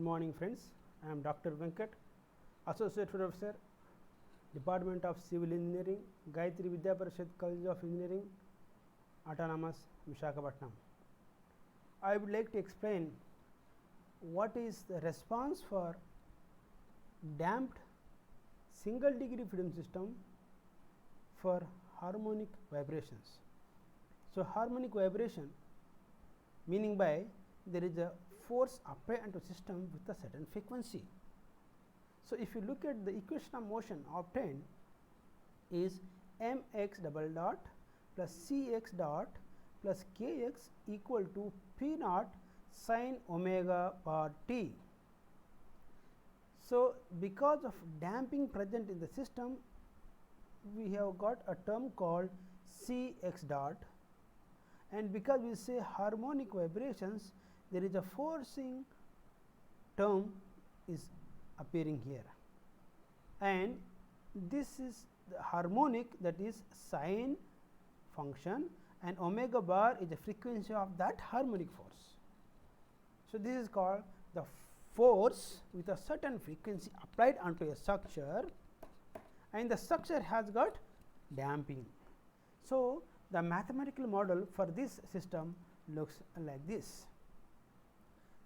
morning friends, I am Dr. Venkat, Associate Professor, Department of Civil Engineering, Gayatri Vidya Parishad College of Engineering, Autonomous, Visakhapatnam. I would like to explain what is the response for damped single degree freedom system for harmonic vibrations. So, harmonic vibration meaning by there is a force applied onto system with a certain frequency. So, if you look at the equation of motion obtained is mx double dot plus cx dot plus kx equal to p naught sin omega bar t. So, because of damping present in the system, we have got a term called cx dot, and because we say harmonic vibrations, there is a forcing term is appearing here, and this is the harmonic, that is sine function, and omega bar is the frequency of that harmonic force. So, this is called the force with a certain frequency applied onto a structure, and the structure has got damping. So, the mathematical model for this system looks like this.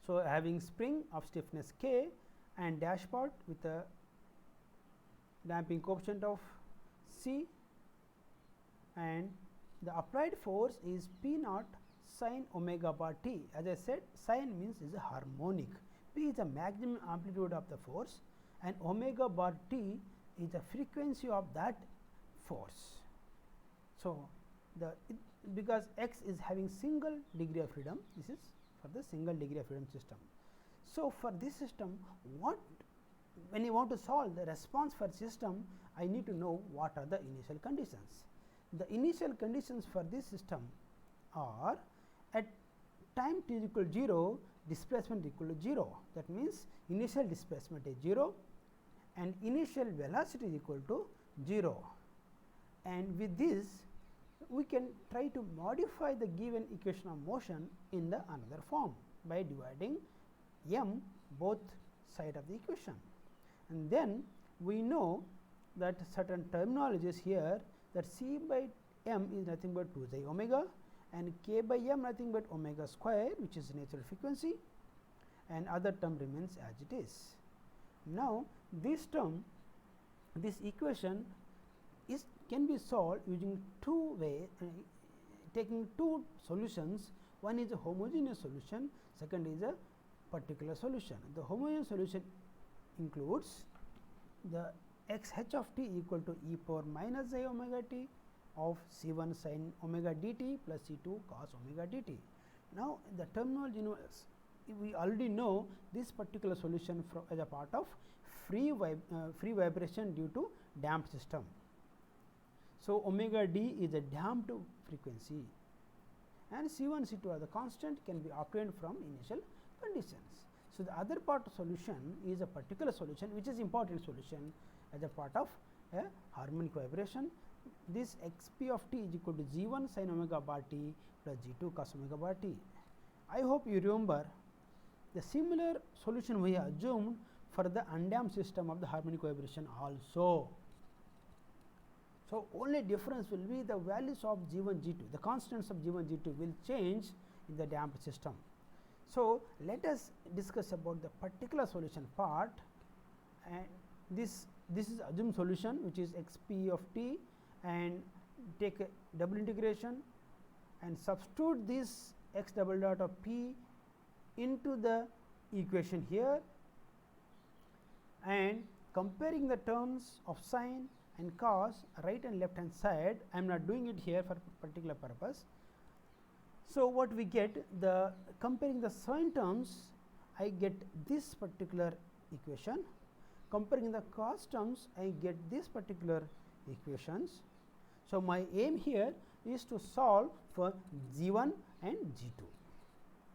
So, having spring of stiffness K and dashpot with a damping coefficient of C, and the applied force is P naught sin omega bar t. As I said, sin means is a harmonic, P is the maximum amplitude of the force, and omega bar t is the frequency of that force. So, because x is having single degree of freedom, this is for the single degree of freedom system. So, for this system, when you want to solve the response for system, I need to know what are the initial conditions. The initial conditions for this system are at time t is equal to 0, displacement equal to 0. That means, initial displacement is 0 and initial velocity is equal to 0, and with this we can try to modify the given equation of motion in the another form by dividing m both side of the equation, and then we know that certain terminologies here, that c by m is nothing but 2 j omega and k by m nothing but omega square, which is natural frequency, and other term remains as it is. Now, this term, this equation can be solved using two ways, taking two solutions. One is a homogeneous solution, second is a particular solution. The homogeneous solution includes the x h of t equal to e power minus j omega t of c1 sin omega dt plus c2 cos omega dt. Now, the terminology, we already know this particular solution as a part of free vibration due to damped system. So, omega d is a damped frequency, and c1 c2 are the constant, can be obtained from initial conditions. So, the other part of solution is a particular solution, which is important solution as a part of a harmonic vibration. This x p of t is equal to g1 sin omega bar t plus g2 cos omega bar t. I hope you remember the similar solution we have assumed for the undamped system of the harmonic vibration also. So, only difference will be the values of g1 g2, the constants of g1 g2 will change in the damped system. So, let us discuss about the particular solution part, and this is assumed solution, which is x p of t, and take a double integration and substitute this x double dot of p into the equation here, and comparing the terms of sine and cos right and left hand side. I am not doing it here for particular purpose. So, what we get, the comparing the sine terms, I get this particular equation, comparing the cos terms, I get this particular equations. So, my aim here is to solve for g1 and g2.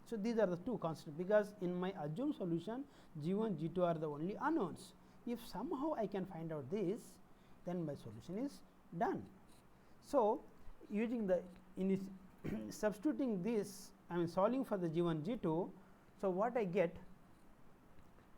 So, these are the two constants, because in my assumed solution g1 g2 are the only unknowns. If somehow I can find out this, then my solution is done. So, using the substituting this, I mean solving for the g1 g2. So, what I get,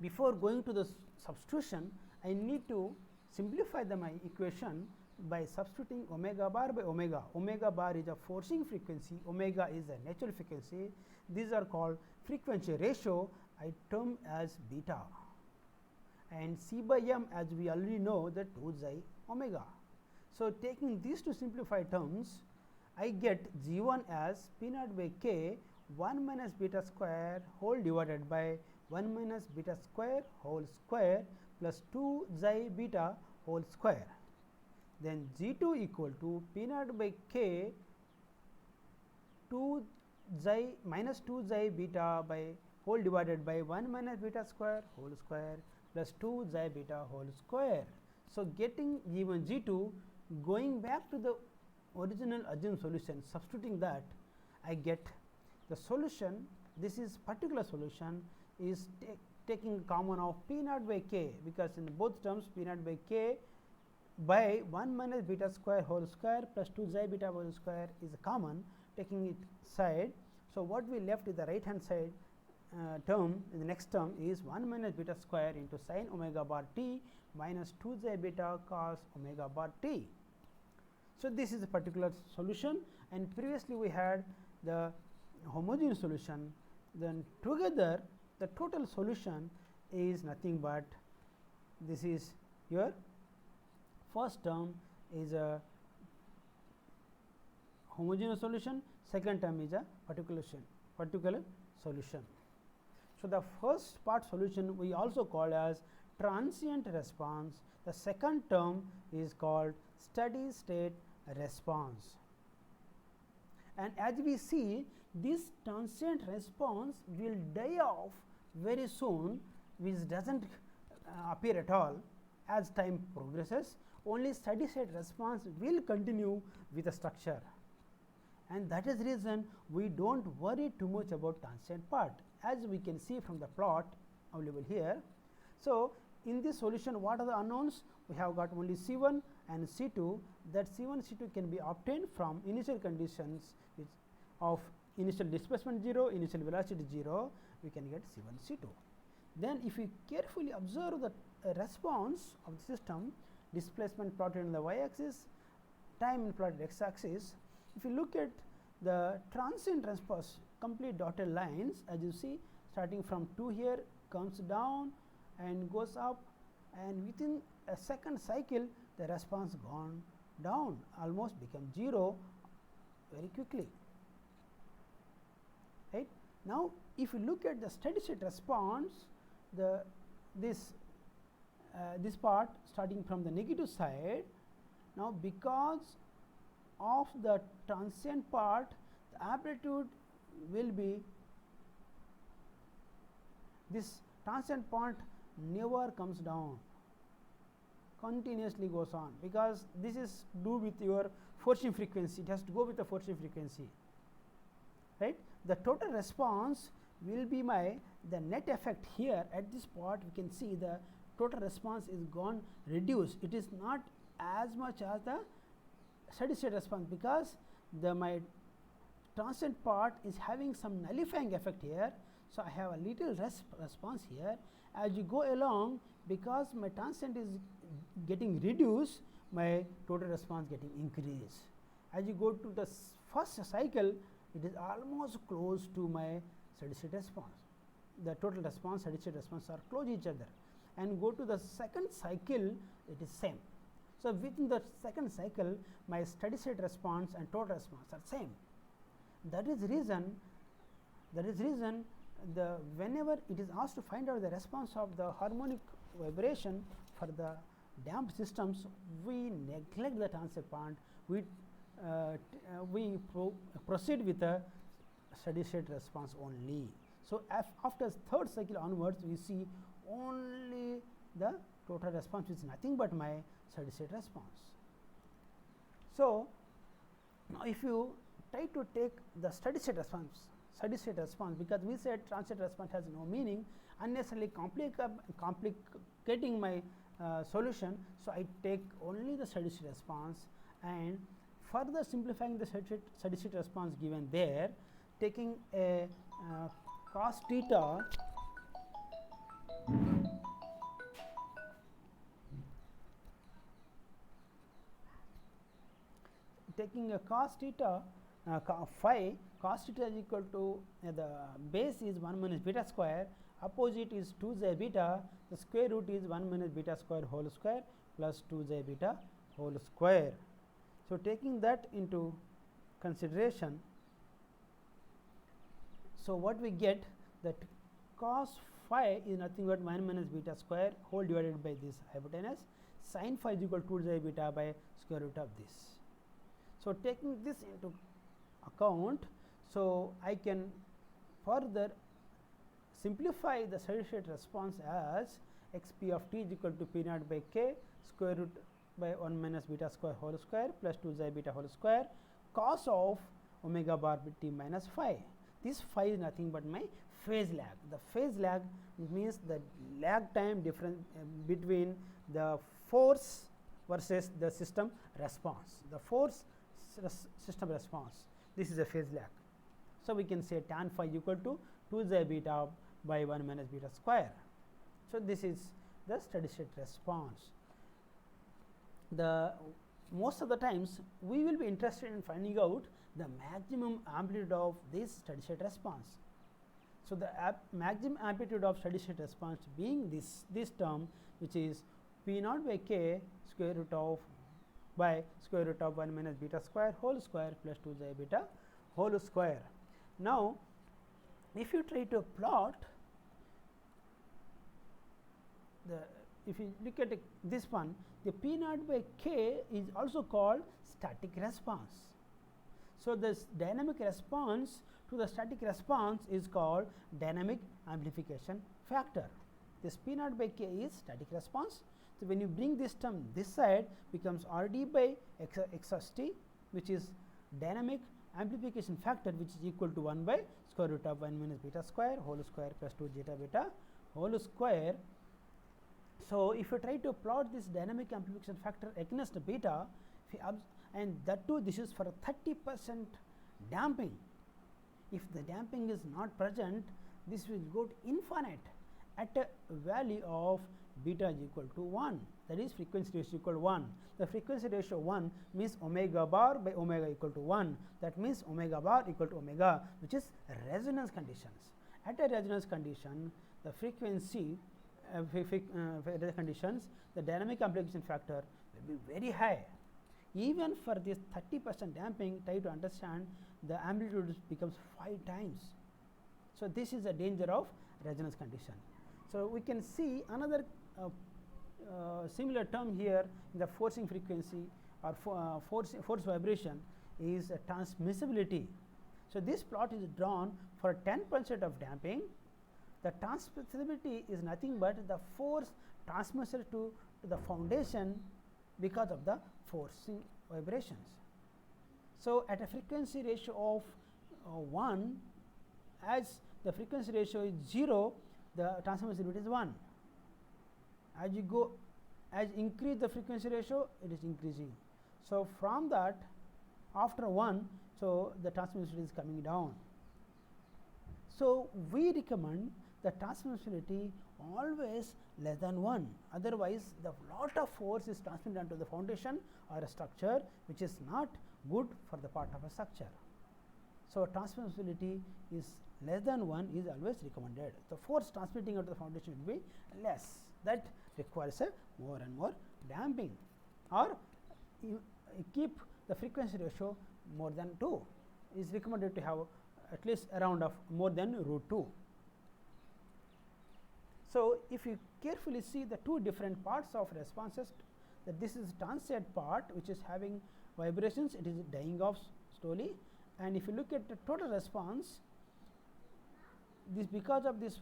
before going to the substitution, I need to simplify my equation by substituting omega bar by omega. Omega bar is a forcing frequency, omega is a natural frequency. These are called frequency ratio, I term as beta, and C by m, as we already know, that 2 xi omega. So, taking these two simplified terms, I get G 1 as P naught by k 1 minus beta square whole divided by 1 minus beta square whole square plus 2 xi beta whole square. Then G 2 equal to P naught by k 2 xi minus 2 xi beta by whole divided by 1 minus beta square whole square plus 2 xi beta whole square. So, getting G 1 G 2, going back to the original assumed solution, substituting that, I get the solution. This is particular solution is taking common of P naught by k, because in both terms P naught by k by 1 minus beta square whole square plus 2 xi beta whole square is common, taking it side. So, what we left is the right hand side term, in the next term is 1 minus beta square into sin omega bar t minus 2 xi beta cos omega bar t. So, this is a particular solution, and previously we had the homogeneous solution. Then together the total solution is nothing but, this is your first term is a homogeneous solution, second term is a particular solution. So, the first part solution we also call as transient response, the second term is called steady state response. And as we see, this transient response will die off very soon, which does not appear at all as time progresses. Only steady state response will continue with the structure, and that is the reason we do not worry too much about transient part, as we can see from the plot available here. So, in this solution, what are the unknowns? We have got only C 1 and C 2. That C 1 C 2 can be obtained from initial conditions of initial displacement 0, initial velocity 0, we can get C 1 C 2. Then if we carefully observe the response of the system, displacement plotted on the y axis, time plotted x axis, if you look at the transient response, complete dotted lines, as you see, starting from 2 here, comes down and goes up, and within a second cycle the response gone down, almost become 0 very quickly. Right. Now, if you look at the steady state response, this part starting from the negative side, now because of the transient part, the amplitude will be, this transient part never comes down, continuously goes on, because this is do with your forcing frequency, it has to go with the forcing frequency, right. The total response will be the net effect here. At this part we can see the total response is gone reduced, it is not as much as the steady state response, because my transient part is having some nullifying effect here. So, I have a little response here. As you go along, because my transient is getting reduced, my total response getting increased. As you go to the first cycle, it is almost close to my steady state response. The total response, steady state response are close each other, and go to the second cycle, it is same. So, within the second cycle, my steady state response and total response are same. That is reason whenever it is asked to find out the response of the harmonic vibration for the damped systems, we neglect the transient part. We proceed with a steady state response only. So, after third cycle onwards, we see only the total response, which is nothing but my steady state response. So, now if you try to take the steady state response, because we said transient response has no meaning, unnecessarily complicating my solution. So, I take only the steady state response, and further simplifying the steady state response given there, taking a cos theta taking a cos theta phi, cos theta is equal to the base is 1 minus beta square, opposite is 2 j beta, the square root is 1 minus beta square whole square plus 2 j beta whole square. So, taking that into consideration, so what we get, that cos phi is nothing but 1 minus beta square whole divided by this hypotenuse, sin phi is equal to 2 j beta by square root of this. So, taking this into account, so I can further simplify the steady state response as x p of t is equal to p naught by k square root by 1 minus beta square whole square plus 2 j beta whole square cos of omega bar t minus phi. This phi is nothing but my phase lag. The phase lag means the lag time difference between the force versus the system response. The force system response, this is a phase lag. So, we can say tan phi equal to 2 j beta by 1 minus beta square. So, this is the steady state response. The most of the times we will be interested in finding out the maximum amplitude of this steady state response. So, the maximum amplitude of steady state response being this term, which is p naught by k square root of by square root of 1 minus beta square whole square plus 2 j beta whole square. Now, if you try to plot the, if you look at this one, the p naught by k is also called static response. So, this dynamic response to the static response is called dynamic amplification factor. This p naught by k is static response. So, when you bring this term this side, becomes R d by x s t, which is dynamic amplification factor, which is equal to 1 by square root of 1 minus beta square whole square plus 2 zeta beta whole square. So, if you try to plot this dynamic amplification factor against beta, and that too this is for 30% damping. If the damping is not present, this will go to infinite at a value of beta is equal to 1, that is frequency ratio equal to 1. The frequency ratio 1 means omega bar by omega equal to 1, that means omega bar equal to omega, which is resonance conditions. At a resonance condition, the frequency conditions, the dynamic amplification factor will be very high. Even for this 30% damping, try to understand the amplitude becomes 5 times. So, this is a danger of resonance condition. So, we can see another similar term here in the forcing frequency or force vibration is transmissibility. So, this plot is drawn for 10% of damping. The transmissibility is nothing but the force transmitted to the foundation because of the forcing vibrations. So, at a frequency ratio of 1, as the frequency ratio is 0, the transmissibility is 1. As you go, as increase the frequency ratio, it is increasing. So, from that, after 1, so the transmissibility is coming down. So, we recommend the transmissibility always less than 1, otherwise the lot of force is transmitted onto the foundation or a structure, which is not good for the part of a structure. So, transmissibility is less than 1 is always recommended. The force transmitting onto the foundation will be less, that requires a more and more damping, or you keep the frequency ratio more than 2, is recommended to have at least around of more than root 2. So, if you carefully see the two different parts of responses, that this is transient part which is having vibrations, it is dying off slowly, and if you look at the total response, this because of this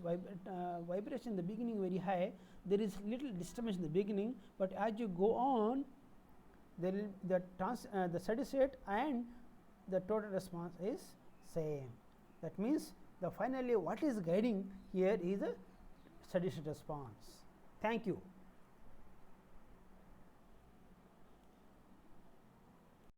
vibration in the beginning very high, there is little disturbance in the beginning, but as you go on, there will the steady state and the total response is same. That means, the finally what is guiding here is a steady state response. Thank you.